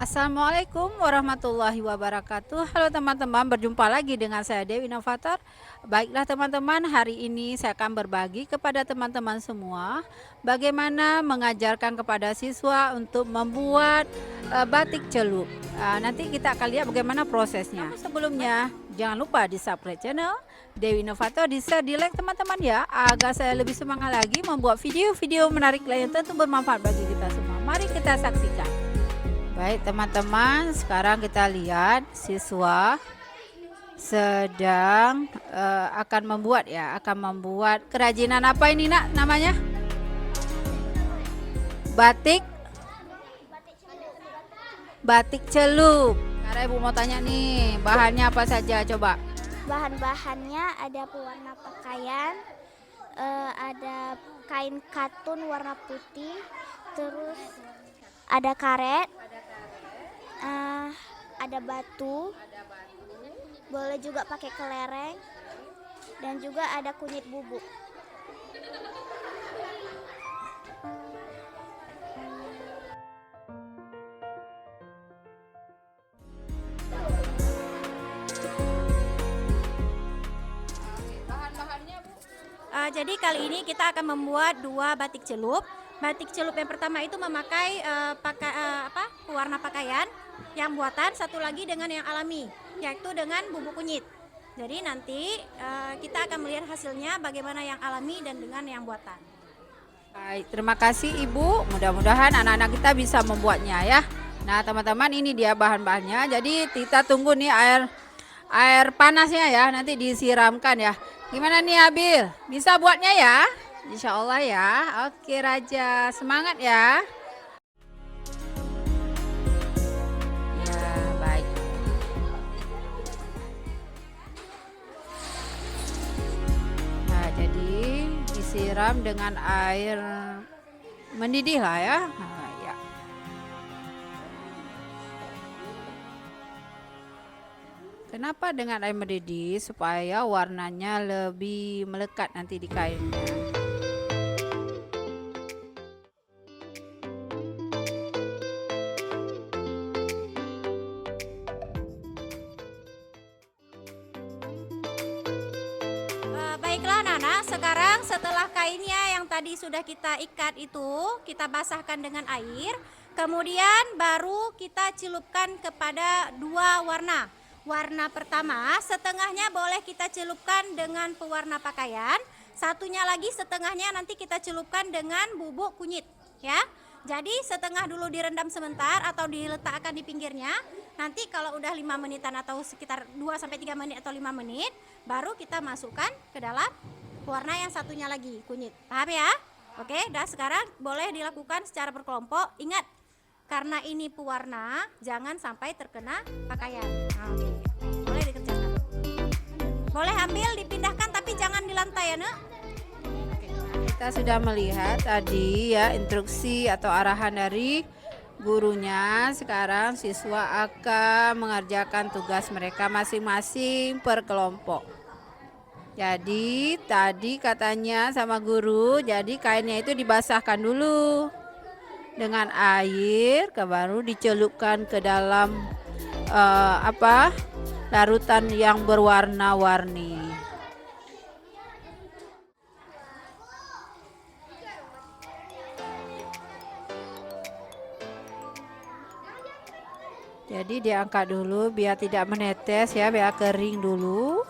Assalamualaikum warahmatullahi wabarakatuh. Halo teman-teman, berjumpa lagi dengan saya Dewi Novator. Baiklah teman-teman, hari ini saya akan berbagi kepada teman-teman semua bagaimana mengajarkan kepada siswa untuk membuat batik celup. Nanti kita akan lihat bagaimana prosesnya. Namun sebelumnya, jangan lupa di subscribe channel Dewi Novator, di share, di like teman-teman ya, agar saya lebih semangat lagi membuat video-video menarik lain yang tentu bermanfaat bagi kita semua. Mari kita saksikan. Baik teman-teman, sekarang kita lihat siswa sedang akan membuat kerajinan apa ini nak namanya? Batik batik celup. Sekarang ibu mau tanya nih, bahannya apa saja coba? Bahan-bahannya ada pewarna pakaian, ada kain katun warna putih, terus ada karet, ada batu, boleh juga pakai kelereng, dan juga ada kunyit bubuk. Jadi kali ini kita akan membuat dua batik celup. Batik celup yang pertama itu memakai pewarna pakaian yang buatan, satu lagi dengan yang alami, yaitu dengan bubuk kunyit. Jadi nanti kita akan melihat hasilnya bagaimana yang alami dan dengan yang buatan. Baik, terima kasih Ibu. Mudah-mudahan anak-anak kita bisa membuatnya ya. Nah, teman-teman, ini dia bahan-bahannya. Jadi kita tunggu nih air panasnya ya, nanti disiramkan ya. Gimana nih Abil? Bisa buatnya ya? Insya Allah ya. Oke Raja, semangat ya. Ya, baik. Nah, jadi disiram dengan air mendidih lah ya. Nah, ya. Kenapa dengan air mendidih? Supaya warnanya lebih melekat nanti di kainnya. Baiklah Nana, sekarang setelah kainnya yang tadi sudah kita ikat itu, kita basahkan dengan air. Kemudian baru kita celupkan kepada dua warna. Warna pertama, setengahnya boleh kita celupkan dengan pewarna pakaian. Satunya lagi setengahnya nanti kita celupkan dengan bubuk kunyit, ya. Jadi setengah dulu direndam sebentar atau diletakkan di pinggirnya. Nanti kalau udah 5 menitan atau sekitar 2 sampai 3 menit atau 5 menit, baru kita masukkan ke dalam warna yang satunya lagi, kunyit. Paham ya? Oke, dan sekarang boleh dilakukan secara berkelompok. Ingat, karena ini pewarna, jangan sampai terkena pakaian. Oke, boleh dikerjakan. Boleh ambil, dipindahkan, tapi jangan di lantai ya, Nak. Kita sudah melihat tadi ya instruksi atau arahan dari gurunya. Sekarang siswa akan mengerjakan tugas mereka masing-masing per kelompok. Jadi tadi katanya sama guru, jadi kainnya itu dibasahkan dulu dengan air, baru dicelupkan ke dalam larutan yang berwarna-warni. Jadi diangkat dulu biar tidak menetes ya, biar kering dulu.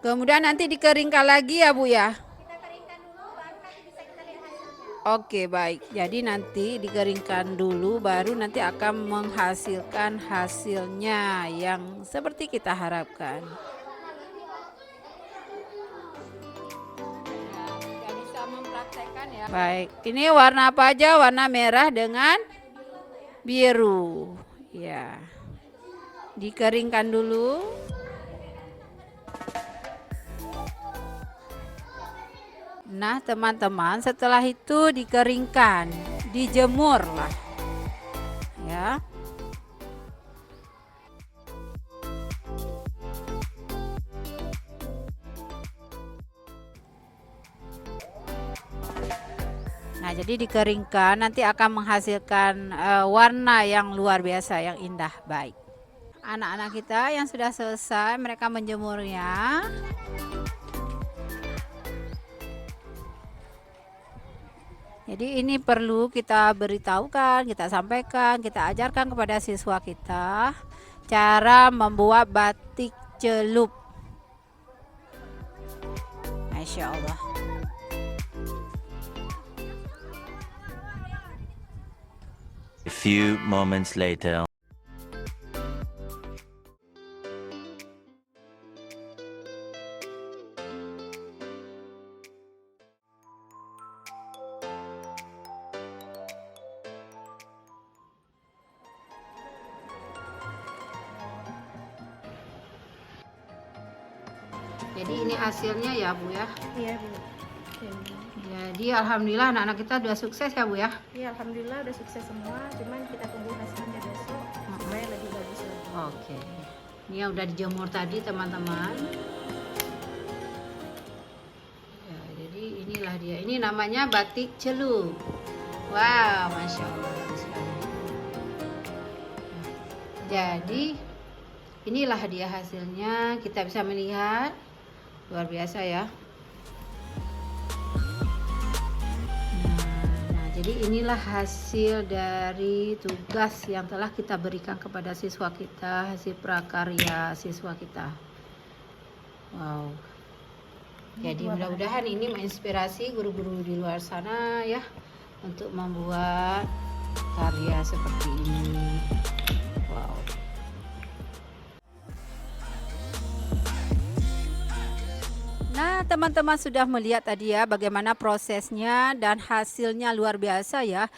Kemudian nanti dikeringkan lagi ya Bu ya. Kita keringkan dulu, baru nanti bisa kita lihat hasilnya. Oke baik, jadi nanti dikeringkan dulu baru nanti akan menghasilkan hasilnya yang seperti kita harapkan. Tidak bisa mempraktekkan ya. Baik, ini warna apa aja? Warna merah dengan biru. Ya, dikeringkan dulu. Nah, teman-teman, setelah itu dikeringkan, dijemur lah. Ya. Nah, jadi dikeringkan nanti akan menghasilkan warna yang luar biasa, yang indah. Baik. Anak-anak kita yang sudah selesai, mereka menjemurnya. Jadi ini perlu kita beritahukan, kita sampaikan, kita ajarkan kepada siswa kita cara membuat batik celup. Masya Allah. A few moments later. Jadi ini hasilnya ya Bu ya. Iya Bu. Jadi alhamdulillah anak-anak kita sudah sukses ya Bu ya. Iya alhamdulillah udah sukses semua. Cuman kita tunggu hasilnya besok supaya lebih bagus lagi. Oke. Ini yang udah dijemur tadi teman-teman. Ya, jadi inilah dia. Ini namanya batik celup. Wow, masya Allah bagus sekali. Jadi inilah dia hasilnya. Kita bisa melihat luar biasa ya. Nah, jadi inilah hasil dari tugas yang telah kita berikan kepada siswa kita, hasil prakarya siswa kita. Wow. Jadi mudah-mudahan ini menginspirasi guru-guru di luar sana ya untuk membuat karya seperti ini. Wow. Nah, teman-teman sudah melihat tadi ya bagaimana prosesnya dan hasilnya luar biasa ya.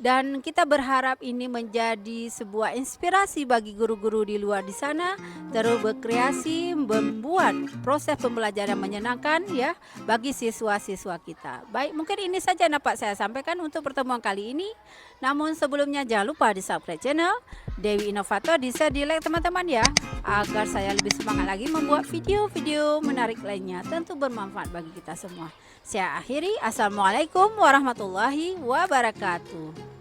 Dan kita berharap ini menjadi sebuah inspirasi bagi guru-guru di luar di sana terus berkreasi membuat proses pembelajaran menyenangkan ya bagi siswa-siswa kita. Baik, mungkin ini saja yang dapat saya sampaikan untuk pertemuan kali ini. Namun sebelumnya jangan lupa di subscribe channel Dewi Inovator, di-share, di-like teman-teman ya, agar saya lebih semangat lagi membuat video-video menarik lainnya, tentu bermanfaat bagi kita semua. Saya akhiri, assalamualaikum warahmatullahi wabarakatuh.